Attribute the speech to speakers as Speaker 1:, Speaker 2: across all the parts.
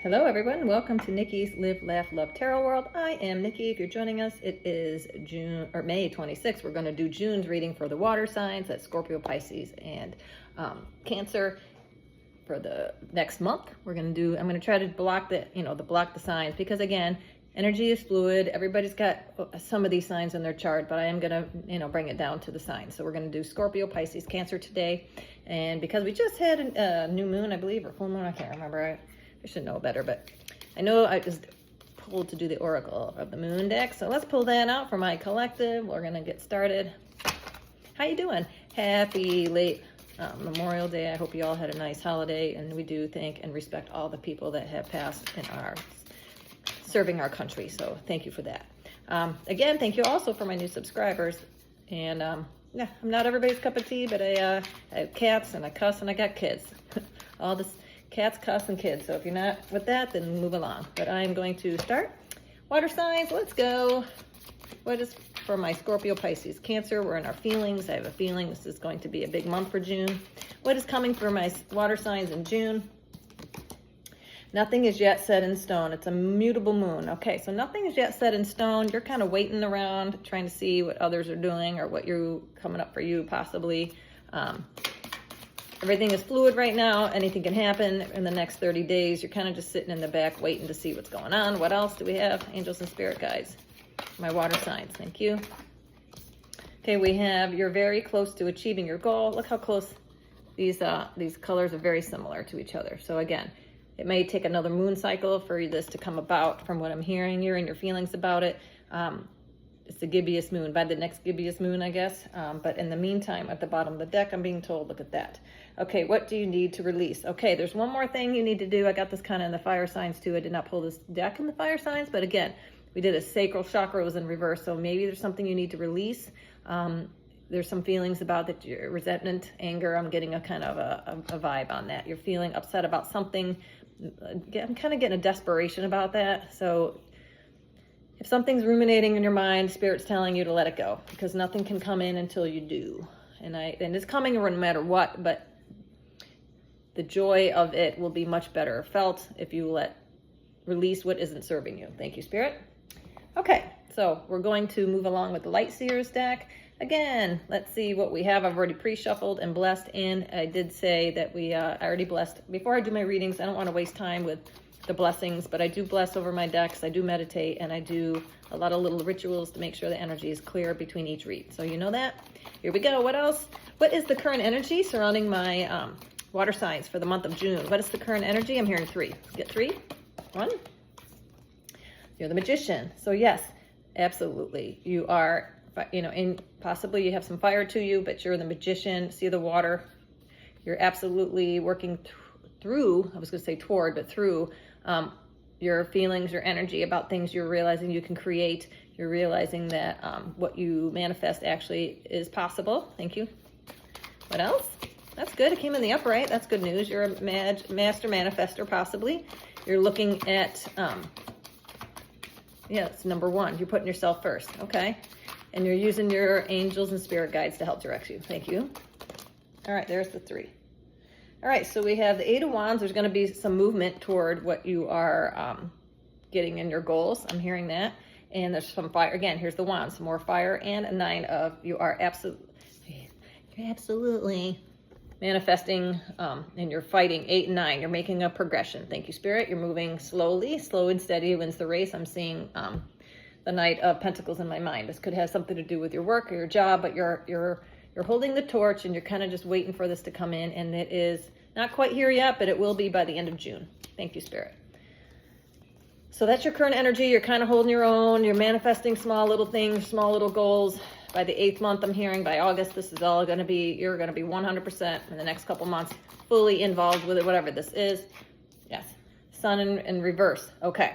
Speaker 1: Hello everyone, welcome to Nikki's Live, Laugh, Love Tarot World. I am Nikki. If you're joining us, it is May 26th. We're going to do June's reading for the water signs. That's Scorpio, Pisces, and Cancer. For the next month, I'm going to try to block the signs, because again, energy is fluid. Everybody's got some of these signs in their chart, but I am going to, bring it down to the signs. So we're going to do Scorpio, Pisces, Cancer today. And because we just had a new moon, I believe, or full moon, I can't remember. I should know better, but I know I was pulled to do the Oracle of the Moon deck. So let's pull that out for my collective. We're going to get started. How you doing? Happy late Memorial Day. I hope you all had a nice holiday, and we do thank and respect all the people that have passed in our serving our country. So thank you for that. Again, thank you also for my new subscribers. And yeah, I'm not everybody's cup of tea, but I have cats and I cuss and I got kids. All this. Cats, cuss, and kids. So if you're not with that, then move along. But I'm going to start. Water signs, let's go. What is for my Scorpio, Pisces, Cancer? We're in our feelings. I have a feeling this is going to be a big month for June. What is coming for my water signs in June? Nothing is yet set in stone. It's a mutable moon. Okay, so nothing is yet set in stone. You're kind of waiting around, trying to see what others are doing or what you're coming up for you, possibly. Everything is fluid right now. Anything can happen in the next 30 days. You're kind of just sitting in the back waiting to see what's going on. What else do we have? Angels and spirit guides. My water signs. Thank you. Okay, we have you're very close to achieving your goal. Look how close these colors are very similar to each other. So again, it may take another moon cycle for this to come about. From what I'm hearing, you're in your feelings about it. It's the gibbous moon, by the next gibbous moon, I guess. But in the meantime, at the bottom of the deck, I'm being told, look at that. Okay, what do you need to release? Okay, there's one more thing you need to do. I got this kind of in the fire signs too. I did not pull this deck in the fire signs, but again, we did a sacral chakra was in reverse. So maybe there's something you need to release. There's some feelings about that, your resentment, anger. I'm getting a kind of a vibe on that. You're feeling upset about something. I'm kind of getting a desperation about that. So if something's ruminating in your mind, Spirit's telling you to let it go, because nothing can come in until you do. And it's coming no matter what, but the joy of it will be much better felt if you release what isn't serving you. Thank you, Spirit. Okay, so we're going to move along with the Light Seers deck. Again, let's see what we have. I've already pre-shuffled and blessed in. I did say that I already blessed. Before I do my readings, I don't want to waste time with the blessings, but I do bless over my decks. I do meditate, and I do a lot of little rituals to make sure the energy is clear between each read. So you know that. Here we go. What else? What is the current energy surrounding my water signs for the month of June? What is the current energy? I'm hearing 3. Get 3. 1. You're the Magician. So yes, absolutely. You are, possibly you have some fire to you, but you're the Magician. See the water. You're absolutely working through, I was going to say toward, but through your feelings, your energy about things you're realizing you can create. You're realizing that what you manifest actually is possible. Thank you. What else? That's good. It came in the upright. That's good news. You're a master manifester, possibly. You're looking at, it's number 1. You're putting yourself first. Okay. And you're using your angels and spirit guides to help direct you. Thank you. All right. There's the 3. All right, so we have the 8 of Wands. There's going to be some movement toward what you are getting in your goals. I'm hearing that. And there's some fire. Again, here's the Wands, some more fire, and a 9 of you're absolutely manifesting, and you're fighting 8 and 9. You're making a progression. Thank you, Spirit. You're moving slowly. Slow and steady wins the race. I'm seeing the Knight of Pentacles in my mind. This could have something to do with your work or your job, but you're holding the torch, and you're kind of just waiting for this to come in, and it is not quite here yet, but it will be by the end of June. Thank you, Spirit. So that's your current energy. You're kind of holding your own. You're manifesting small little things, small little goals. By the 8th month, I'm hearing by August, this is all going to be, you're going to be 100% in the next couple months, fully involved with it, whatever this is. Yes. Sun in reverse. Okay.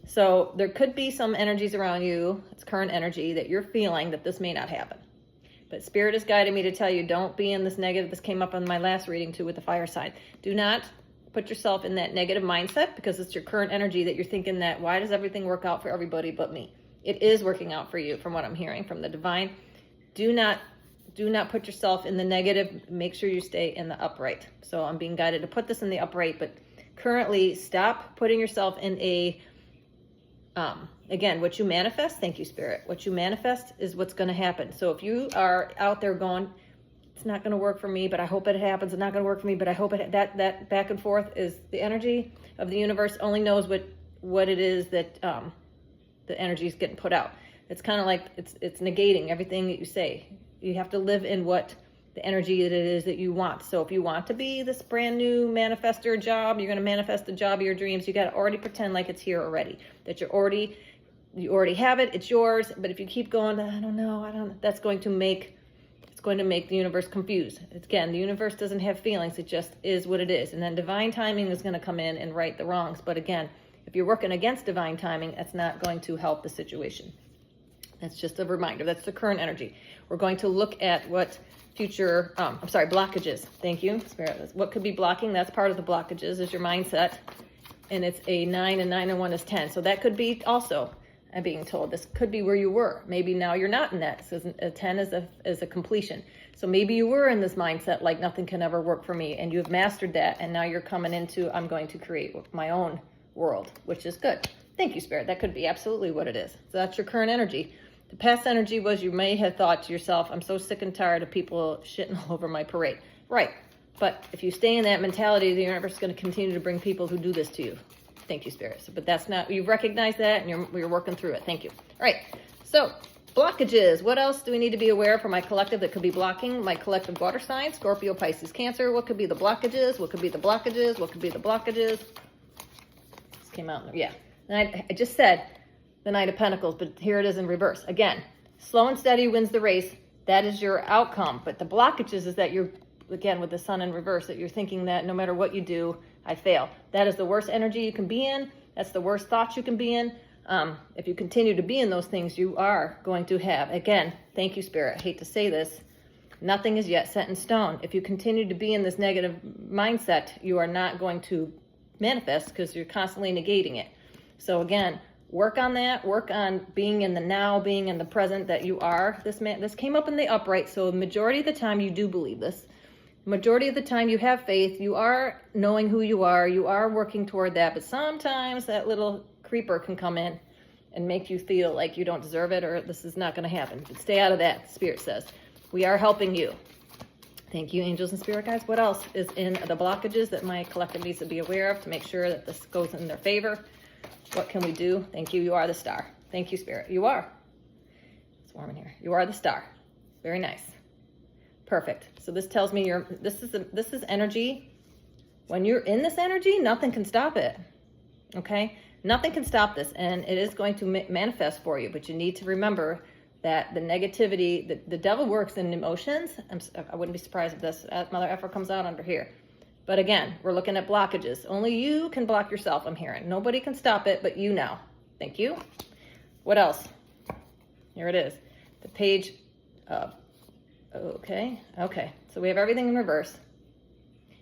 Speaker 1: So there could be some energies around you, it's current energy, that you're feeling that this may not happen. But Spirit is guiding me to tell you, don't be in this negative. This came up on my last reading too with the fire sign. Do not put yourself in that negative mindset, because it's your current energy that you're thinking that, why does everything work out for everybody but me? It is working out for you from what I'm hearing from the divine. Do not put yourself in the negative. Make sure you stay in the upright. So I'm being guided to put this in the upright, but currently stop putting yourself in a, again, what you manifest, thank you, Spirit. What you manifest is what's going to happen. So if you are out there going, it's not going to work for me, but I hope it happens. It's not going to work for me, but I hope it, that back and forth is the energy of the universe only knows what it is that the energy is getting put out. It's kind of like it's negating everything that you say. You have to live in what the energy that it is that you want. So if you want to be this brand new manifester job, you're going to manifest the job of your dreams. You got to already pretend like it's here already, that you already have it. It's yours. But if you keep going, I don't know, that's going to make the universe confused. Again, the universe doesn't have feelings. It just is what it is. And then divine timing is going to come in and right the wrongs. But again, if you're working against divine timing, that's not going to help the situation. That's just a reminder. That's the current energy. We're going to look at what future, blockages. Thank you, Spirit. What could be blocking? That's part of the blockages is your mindset. And it's a 9, and 9 and 1 is 10. So that could be also, I'm being told, this could be where you were. Maybe now you're not in that. So a 10 is a completion. So maybe you were in this mindset like nothing can ever work for me, and you've mastered that, and now you're coming into, I'm going to create my own world, which is good. Thank you, Spirit. That could be absolutely what it is. So that's your current energy. The past energy was you may have thought to yourself, I'm so sick and tired of people shitting all over my parade. Right. But if you stay in that mentality, the universe is going to continue to bring people who do this to you. Thank you, Spirit. So, but that's not, you recognize that and you're working through it. Thank you. All right. So blockages. What else do we need to be aware of for my collective that could be blocking my collective water signs? Scorpio, Pisces, Cancer. What could be the blockages? What could be the blockages? What could be the blockages? This came out. Yeah. And I just said the Knight of Pentacles, but here it is in reverse. Again, slow and steady wins the race. That is your outcome. But the blockages is that you're, again, with the Sun in reverse, that you're thinking that no matter what you do, I fail. That is the worst energy you can be in. That's the worst thoughts you can be in. If you continue to be in those things, you are going to have, again, thank you, Spirit. I hate to say this. Nothing is yet set in stone. If you continue to be in this negative mindset, you are not going to manifest because you're constantly negating it. So again, work on that. Work on being in the now, being in the present that you are. This came up in the upright, so the majority of the time you do believe this. Majority of the time you have faith. You are knowing who you are. You are working toward that. But sometimes that little creeper can come in and make you feel like you don't deserve it or this is not going to happen. But stay out of that, Spirit says. We are helping you. Thank you, angels and spirit guides. What else is in the blockages that my collective needs to be aware of to make sure that this goes in their favor? What can we do? Thank you. You are the star. Thank you, Spirit. You are. It's warm in here. You are the star. Very nice. Perfect. So this tells me this is energy. When you're in this energy, nothing can stop it. Okay? Nothing can stop this, and it is going to manifest for you, but you need to remember that the negativity, the devil works in emotions. I wouldn't be surprised if this Mother Effer comes out under here. But again, we're looking at blockages. Only you can block yourself, I'm hearing. Nobody can stop it but you now. Thank you. What else? Here it is. The page of, okay. So we have everything in reverse.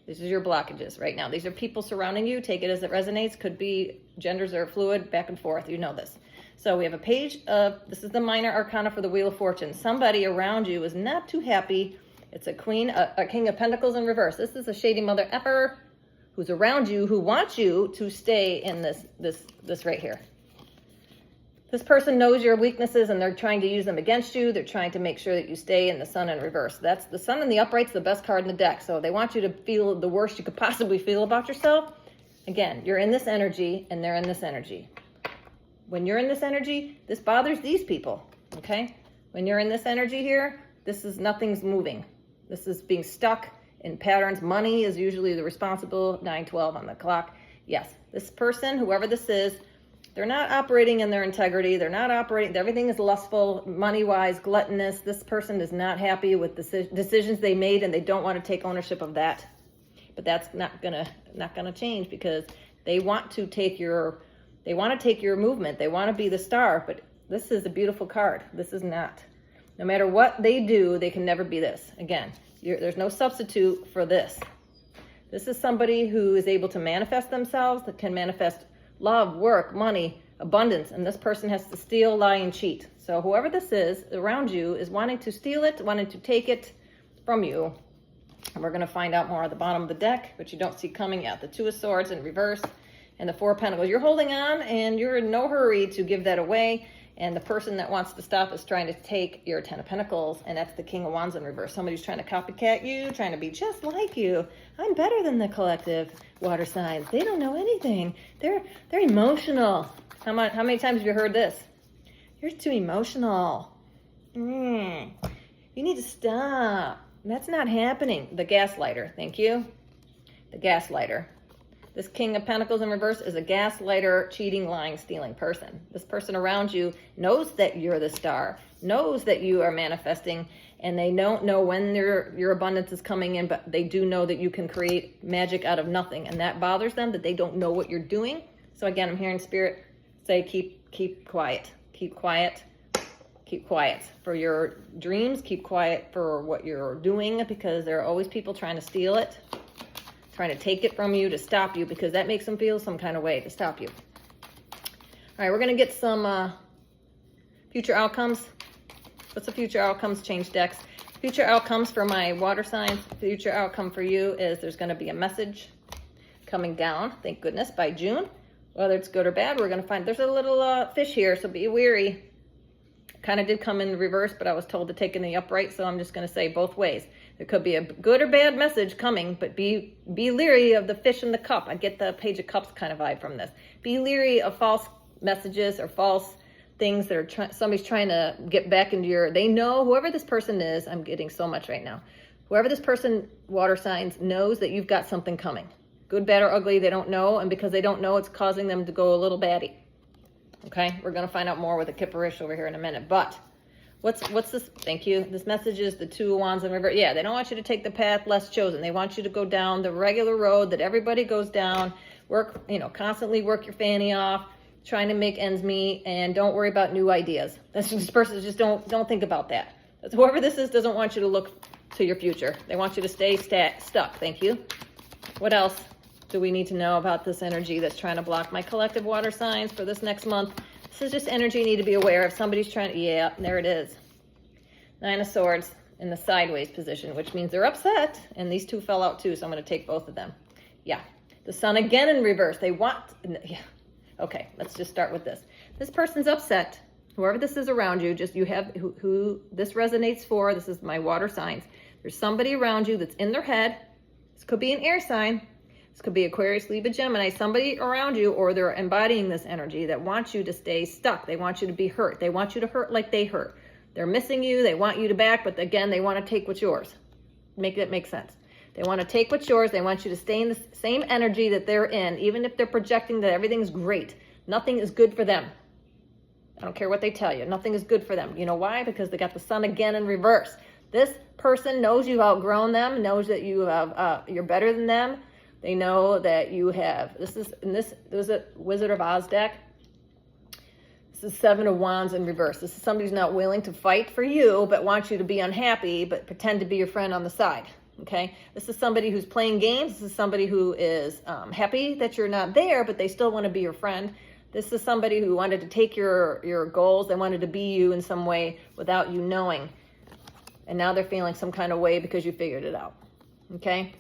Speaker 1: This is your blockages right now. These are people surrounding you. Take it as it resonates. Could be genders are fluid, back and forth. You know this. So we have a page of, this is the minor arcana for the Wheel of Fortune. Somebody around you is not too happy. It's a queen, a king of pentacles in reverse. This is a shady Mother Effer who's around you, who wants you to stay in this right here. This person knows your weaknesses and they're trying to use them against you. They're trying to make sure that you stay in the Sun in reverse. That's the Sun in the upright's the best card in the deck. So they want you to feel the worst you could possibly feel about yourself. Again, you're in this energy and they're in this energy. When you're in this energy, this bothers these people, okay? When you're in this energy here, nothing's moving. This is being stuck in patterns. Money is usually the responsible, 9:12 on the clock. Yes, this person, whoever this is, they're not operating in their integrity. They're not operating, everything is lustful, money-wise, gluttonous. This person is not happy with the decisions they made and they don't want to take ownership of that. But that's not gonna change because they want to take your movement. They want to be the star, but this is a beautiful card. This is not. No matter what they do, they can never be this. Again, there's no substitute for this. This is somebody who is able to manifest themselves, that can manifest love, work, money, abundance, and this person has to steal, lie, and cheat. So whoever this is around you is wanting to steal it, wanting to take it from you. And we're going to find out more at the bottom of the deck, but you don't see coming yet. The Two of Swords in reverse and the Four of Pentacles. You're holding on and you're in no hurry to give that away. And the person that wants to stop is trying to take your Ten of Pentacles, and that's the King of Wands in reverse. Somebody's trying to copycat you, trying to be just like you. I'm better than the collective water signs. They don't know anything. They're emotional. How many times have you heard this? You're too emotional. You need to stop. That's not happening. The Gaslighter. Thank you. The Gaslighter. This King of Pentacles in reverse is a gaslighter, cheating, lying, stealing person. This person around you knows that you're the star, knows that you are manifesting, and they don't know when your abundance is coming in, but they do know that you can create magic out of nothing, and that bothers them, that they don't know what you're doing. So again, I'm hearing Spirit say, keep quiet, keep quiet, keep quiet for your dreams, keep quiet for what you're doing, because there are always people trying to steal it, trying to take it from you, to stop you, because that makes them feel some kind of way, to stop you. All right, we're going to get some future outcomes. What's the future outcomes? Change decks. Future outcomes for my water signs. Future outcome for you is there's going to be a message coming down, thank goodness, by June. Whether it's good or bad, we're going to find. There's a little fish here, so be wary. Kind of did come in reverse, but I was told to take in the upright, so I'm just going to say both ways. There could be a good or bad message coming, but be leery of the fish in the cup. I get the Page of Cups kind of vibe from this. Be leery of false messages or false things that are somebody's trying to get back into your. They know, whoever this person is, I'm getting so much right now. Whoever this person, water signs, knows that you've got something coming. Good, bad, or ugly, they don't know, and because they don't know, it's causing them to go a little batty. Okay, we're going to find out more with the Kipperish over here in a minute, but what's this? Thank you. This message is the Two of Wands in reverse. Yeah, they don't want you to take the path less chosen. They want you to go down the regular road that everybody goes down. Work, constantly work your fanny off, trying to make ends meet, and don't worry about new ideas. That's this person, just don't think about that. Whoever this is doesn't want you to look to your future. They want you to stay stuck. Thank you. What else do we need to know about this energy that's trying to block my collective water signs for this next month? This is just energy you need to be aware of. Somebody's trying to, yeah, there it is. Nine of Swords in the sideways position, which means they're upset, and these two fell out too, so I'm going to take both of them. Yeah. The Sun again in reverse. They want, yeah. Okay, let's just start with this. This person's upset. Whoever this is around you, just you have who this resonates for. This is my water signs. There's somebody around you that's in their head. This could be an air sign. This could be Aquarius, Libra, Gemini, somebody around you, or they're embodying this energy that wants you to stay stuck. They want you to be hurt. They want you to hurt like they hurt. They're missing you. They want you to back, but again, they want to take what's yours. Make that make sense. They want to take what's yours. They want you to stay in the same energy that they're in, even if they're projecting that everything's great. Nothing is good for them. I don't care what they tell you. Nothing is good for them. You know why? Because they got the Sun again in reverse. This person knows you've outgrown them, knows that you have, you're better than them. They know that you have, this was a Wizard of Oz deck. This is Seven of Wands in reverse. This is somebody who's not willing to fight for you, but wants you to be unhappy, but pretend to be your friend on the side. Okay? This is somebody who's playing games. This is somebody who is happy that you're not there, but they still want to be your friend. This is somebody who wanted to take your goals. They wanted to be you in some way without you knowing. And now they're feeling some kind of way because you figured it out. Okay?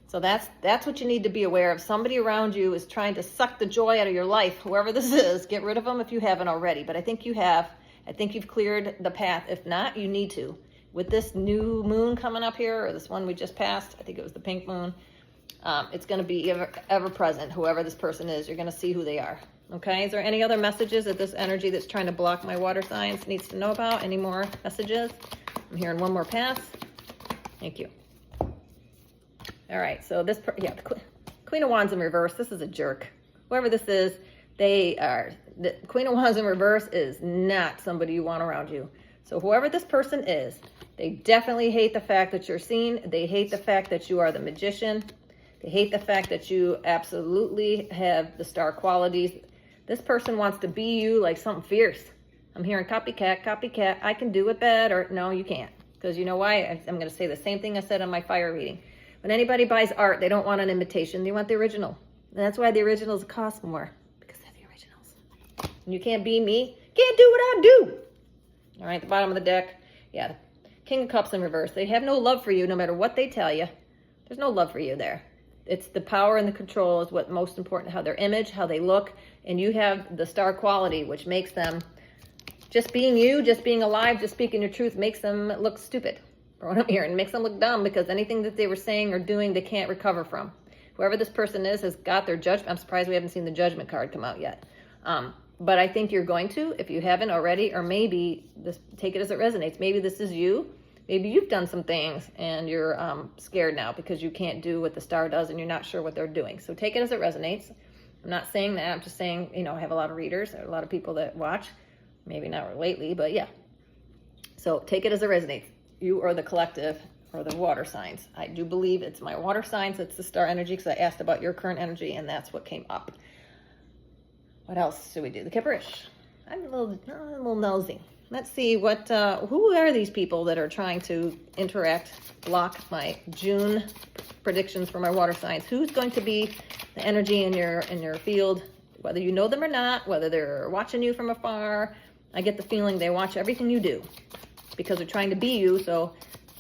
Speaker 1: So that's what you need to be aware of. Somebody around you is trying to suck the joy out of your life. Whoever this is, get rid of them if you haven't already. But I think you have. I think you've cleared the path. If not, you need to. With this new moon coming up here, or this one we just passed, I think it was the pink moon, it's going to be ever present. Whoever this person is, you're going to see who they are. Okay? Is there any other messages that this energy that's trying to block my water signs needs to know about? Any more messages? I'm hearing one more pass. Thank you. All right, so this, the Queen of Wands in reverse, this is a jerk. Whoever this is, the Queen of Wands in reverse is not somebody you want around you. So whoever this person is, they definitely hate the fact that you're seen. They hate the fact that you are the magician. They hate the fact that you absolutely have the star qualities. This person wants to be you like something fierce. I'm hearing copycat, I can do it better. No, you can't. Because you know why? I'm going to say the same thing I said on my fire reading. When anybody buys art, they don't want an imitation. They want the original. And that's why the originals cost more. Because they're the originals. And you can't be me. Can't do what I do. All right, the bottom of the deck. Yeah, the King of Cups in reverse. They have no love for you no matter what they tell you. There's no love for you there. It's the power and the control is what's most important, how their image, how they look, and you have the star quality, which makes them, just being you, just being alive, just speaking your truth, makes them look stupid, or what I'm hearing, makes them look dumb, because anything that they were saying or doing, they can't recover from. Whoever this person is has got their judgment. I'm surprised we haven't seen the judgment card come out yet. But I think you're going to, if you haven't already, or maybe this, take it as it resonates. Maybe this is you. Maybe you've done some things and you're scared now because you can't do what the star does and you're not sure what they're doing. So take it as it resonates. I'm not saying that. I'm just saying, you know, I have a lot of readers, a lot of people that watch. Maybe not lately, but yeah. So take it as it resonates. You are the collective or the water signs. I do believe it's my water signs. It's the star energy because I asked about your current energy and that's what came up. What else should we do? The Kipperish. I'm a little nosy. Let's see what, who are these people that are trying to interact, block my June predictions for my water signs? Who's going to be the energy in your field, whether you know them or not, whether they're watching you from afar? I get the feeling they watch everything you do because they're trying to be you. So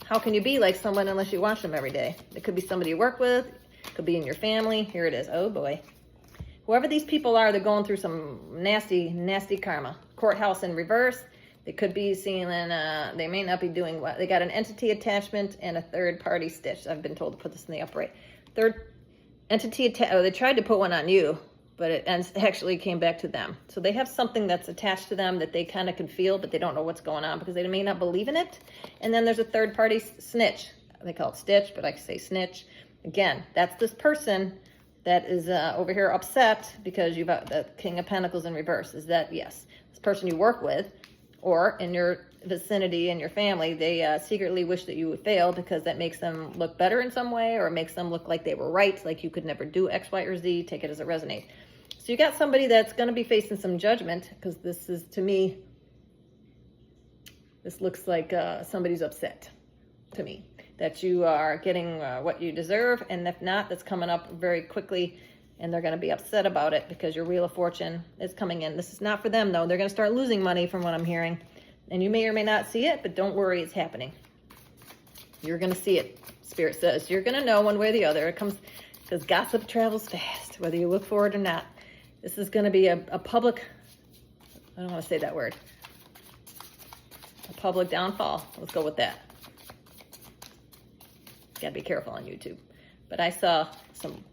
Speaker 1: how can you be like someone unless you watch them every day? It could be somebody you work with, it could be in your family. Here it is. Oh boy. Whoever these people are, they're going through some nasty, nasty karma. Courthouse in reverse. They could be seeing, they may not be doing what. They got an entity attachment and a third party stitch. I've been told to put this in the upright. Third entity, they tried to put one on you, but it actually came back to them. So they have something that's attached to them that they kind of can feel, but they don't know what's going on because they may not believe in it. And then there's a third party snitch. They call it stitch, but I say snitch. Again, that's this person that is over here upset because you've got the King of Pentacles in reverse. Is that, yes, this person you work with, or in your vicinity and your family, they secretly wish that you would fail because that makes them look better in some way or makes them look like they were right, like you could never do X, Y, or Z. Take it as it resonates. So you got somebody that's going to be facing some judgment because this is, to me, this looks like somebody's upset to me that you are getting what you deserve. And if not, that's coming up very quickly and they're going to be upset about it because your Wheel of Fortune is coming in. This is not for them, though. They're going to start losing money from what I'm hearing. And you may or may not see it, but don't worry, it's happening. You're going to see it, Spirit says. You're going to know one way or the other. It comes because gossip travels fast, whether you look for it or not. This is going to be a public, I don't want to say that word, a public downfall. Let's go with that. Got to be careful on YouTube. But I saw some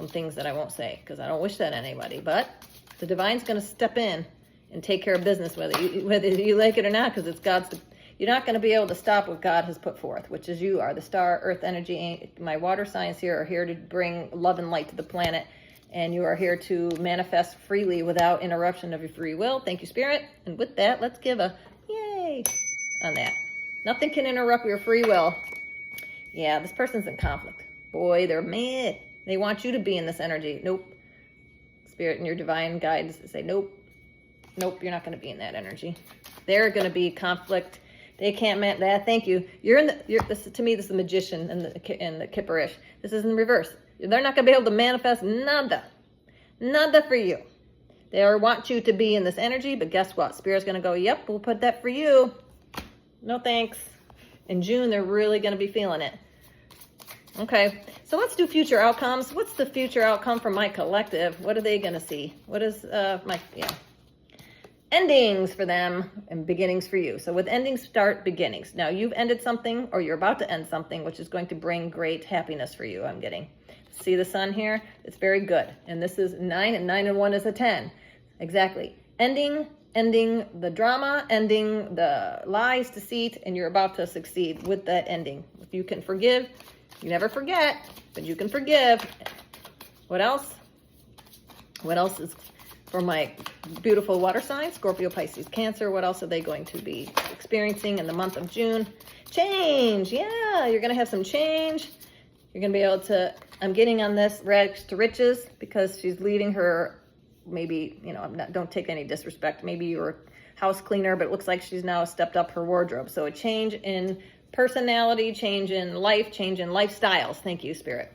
Speaker 1: things that I won't say because I don't wish that on anybody, but the divine's going to step in and take care of business whether you like it or not, because it's God's. You're not going to be able to stop what God has put forth, which is you are the star, earth energy. My water signs here are here to bring love and light to the planet, and you are here to manifest freely without interruption of your free will. Thank you, Spirit. And with that, let's give a yay on that. Nothing can interrupt your free will. Yeah, this person's in conflict. Boy, they're mad. They want you to be in this energy. Nope. Spirit and your divine guides say, nope. Nope, you're not going to be in that energy. They're going to be conflict. They can't man that. Thank you. This to me, this is the magician and the Kipperish. This is in reverse. They're not going to be able to manifest nada. Nada for you. They want you to be in this energy, but guess what? Spirit's going to go, yep, we'll put that for you. No thanks. In June, they're really going to be feeling it. Okay, so let's do future outcomes. What's the future outcome for my collective? What are they going to see? What is endings for them and beginnings for you. So with endings start beginnings. Now you've ended something or you're about to end something, which is going to bring great happiness for you. I'm getting. See the sun here? It's very good. And this is 9, and 9 and 1 is a 10. Exactly. Ending the drama, ending the lies, deceit, and you're about to succeed with that ending. If you can forgive, you never forget, but you can forgive. What else? What else is for my beautiful water signs? Scorpio, Pisces, Cancer. What else are they going to be experiencing in the month of June? Change. Yeah, you're going to have some change. You're going to be able to, I'm getting on this rags to riches because she's leading her, maybe, don't take any disrespect. Maybe you're a house cleaner, but it looks like she's now stepped up her wardrobe. So a change in personality, change in life, change in lifestyles. Thank you, Spirit.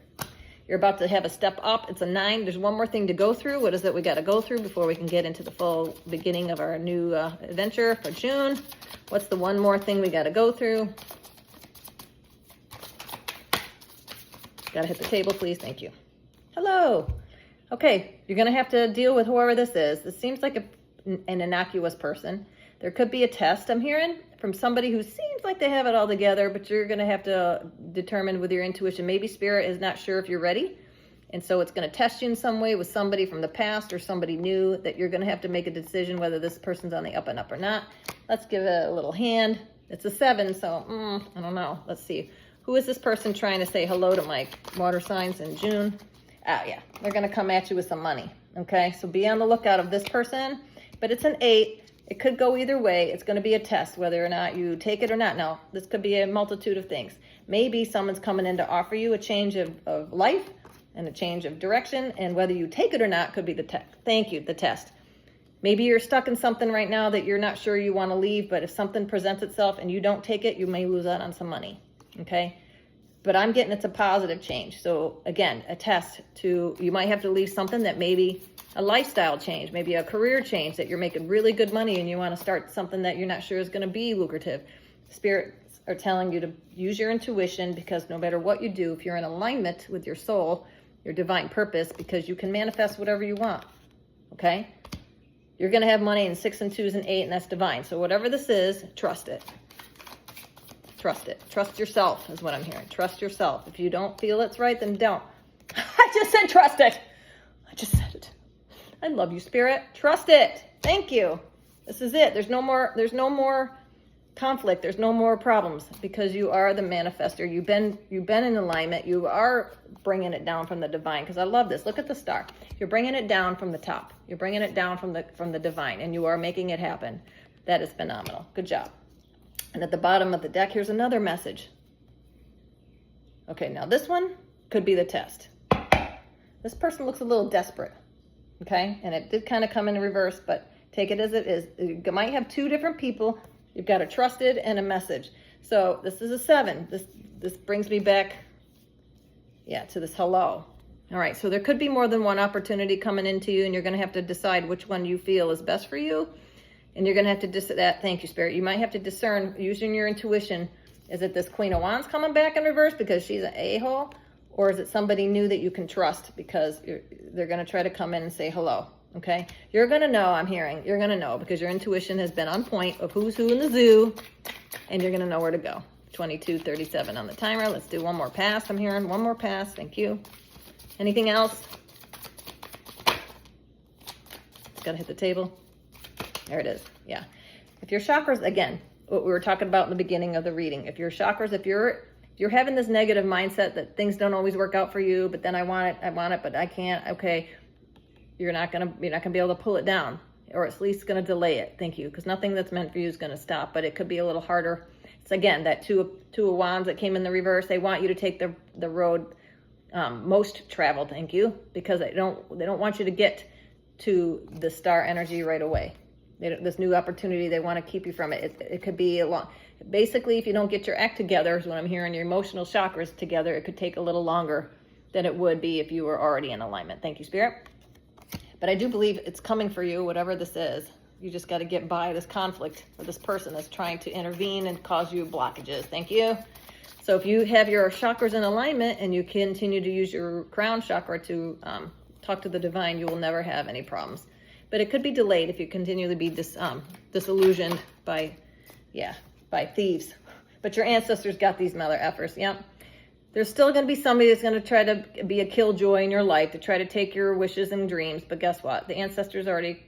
Speaker 1: You're about to have a step up. It's a 9. There's one more thing to go through. What is it we got to go through before we can get into the full beginning of our new adventure for June? What's the one more thing we got to go through? Gotta hit the table, please. Thank you. Hello. Okay, you're gonna have to deal with whoever this is. This seems like an innocuous person. There could be a test I'm hearing from somebody who seems like they have it all together, but you're gonna have to determine with your intuition. Maybe Spirit is not sure if you're ready. And so it's gonna test you in some way with somebody from the past or somebody new that you're gonna have to make a decision whether this person's on the up and up or not. Let's give it a little hand. It's a 7, so I don't know. Let's see. Who is this person trying to say hello to my water signs in June? Oh, yeah. They're going to come at you with some money. Okay? So be on the lookout of this person. But it's an 8. It could go either way. It's going to be a test, whether or not you take it or not. Now, this could be a multitude of things. Maybe someone's coming in to offer you a change of life and a change of direction. And whether you take it or not could be the test. Thank you, the test. Maybe you're stuck in something right now that you're not sure you want to leave. But if something presents itself and you don't take it, you may lose out on some money. Okay, but I'm getting it's a positive change. So again, a test to, you might have to leave something that maybe a lifestyle change, maybe a career change that you're making really good money and you want to start something that you're not sure is going to be lucrative. Spirits are telling you to use your intuition, because no matter what you do, if you're in alignment with your soul, your divine purpose, because you can manifest whatever you want. Okay, you're going to have money in 6 and 2s and 8, and that's divine. So whatever this is, trust it. Trust it. Trust yourself is what I'm hearing. Trust yourself. If you don't feel it's right, then don't. I just said trust it. I just said it. I love you, Spirit. Trust it. Thank you. This is it. There's no more conflict. There's no more problems, because you are the manifester. You've been in alignment. You are bringing it down from the divine, because I love this. Look at the star. You're bringing it down from the top. You're bringing it down from the divine, and you are making it happen. That is phenomenal. Good job. And at the bottom of the deck, here's another message. Okay, now this one could be the test. This person looks a little desperate, okay? And it did kind of come in reverse, but take it as it is. You might have 2 different people. You've got a trusted and a message. So this is a 7. This brings me back, to this hello. All right, so there could be more than one opportunity coming into you, and you're going to have to decide which one you feel is best for you. And you're going to have to thank you, Spirit. You might have to discern, using your intuition, is it this Queen of Wands coming back in reverse because she's an a-hole? Or is it somebody new that you can trust because they're going to try to come in and say hello, okay? You're going to know, I'm hearing. You're going to know, because your intuition has been on point of who's who in the zoo, and you're going to know where to go. 22:37 on the timer. Let's do one more pass. I'm hearing one more pass. Thank you. Anything else? It's got to hit the table. There it is. Yeah. If your chakras, again, what we were talking about in the beginning of the reading, if your chakras, if you're having this negative mindset that things don't always work out for you, but then I want it, but I can't. Okay. You're not going to be able to pull it down, or at least going to delay it. Thank you. Because nothing that's meant for you is going to stop, but it could be a little harder. It's again, that two of wands that came in the reverse. They want you to take the road most traveled. Thank you. Because they don't want you to get to the star energy right away. This new opportunity, they want to keep you from it. It could be a long, basically, if you don't get your act together, is what I'm hearing, your emotional chakras together, it could take a little longer than it would be if you were already in alignment. Thank you, Spirit. But I do believe it's coming for you, whatever this is. You just got to get by this conflict with this person that's trying to intervene and cause you blockages. Thank you. So if you have your chakras in alignment and you continue to use your crown chakra to talk to the divine, you will never have any problems. But it could be delayed if you continue to be disillusioned by thieves. But your ancestors got these mother effers. Yep. There's still going to be somebody that's going to try to be a killjoy in your life, to try to take your wishes and dreams. But guess what? The ancestors already,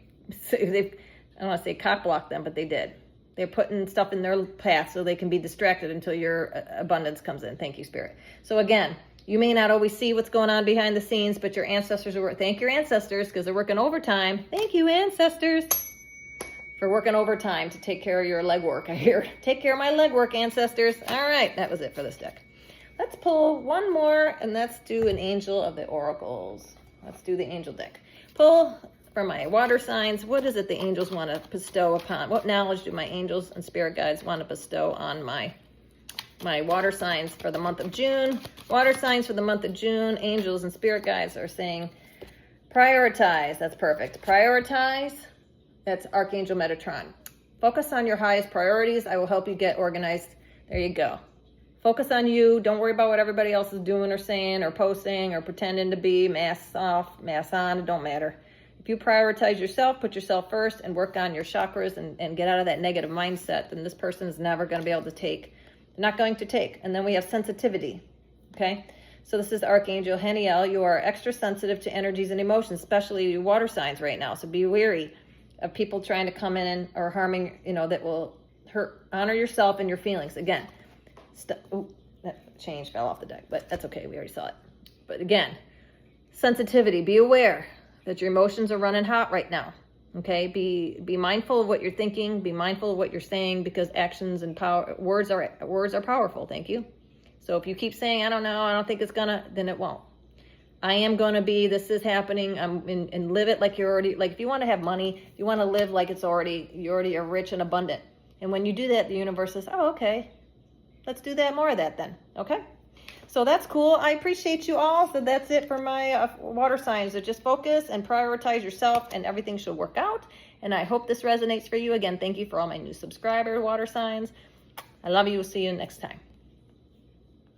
Speaker 1: I don't want to say cock blocked them, but they did. They're putting stuff in their path so they can be distracted until your abundance comes in. Thank you, Spirit. So again, you may not always see what's going on behind the scenes, but your ancestors are thank your ancestors, because they're working overtime. Thank you, ancestors, for working overtime to take care of your legwork. I hear. Take care of my legwork, ancestors. All right, that was it for this deck. Let's pull one more, and let's do an Angel of the Oracles. Let's do the angel deck. Pull for my water signs. What is it the angels want to bestow upon? What knowledge do my angels and spirit guides want to bestow on my water signs for the month of June? Water signs for the month of June. Angels and spirit guides are saying, prioritize. That's perfect. Prioritize. That's Archangel Metatron. Focus on your highest priorities. I will help you get organized. There you go. Focus on you. Don't worry about what everybody else is doing or saying or posting or pretending to be. Masks off, masks on, it don't matter. If you prioritize yourself, put yourself first, and work on your chakras and get out of that negative mindset, then this person is never going to be able to take. They're not going to take. And then we have sensitivity, okay? So this is Archangel Haniel. You are extra sensitive to energies and emotions, especially you water signs right now. So be wary of people trying to come in or harming, that will hurt. Honor yourself and your feelings. Again, that change fell off the deck, but that's okay. We already saw it. But again, sensitivity. Be aware that your emotions are running hot right now. Okay, be mindful of what you're thinking. Be mindful of what you're saying, because actions and words are powerful. Thank you. So if you keep saying, I don't know, I don't think it's gonna, then it won't. I am gonna be, this is happening, and live it like you're already, like if you want to have money, you want to live like you already are rich and abundant. And when you do that, the universe says, oh, okay, let's do that, more of that then, okay? So that's cool. I appreciate you all. So that's it for my water signs. So just focus and prioritize yourself, and everything should work out. And I hope this resonates for you. Again, thank you for all my new subscriber water signs. I love you. We'll see you next time.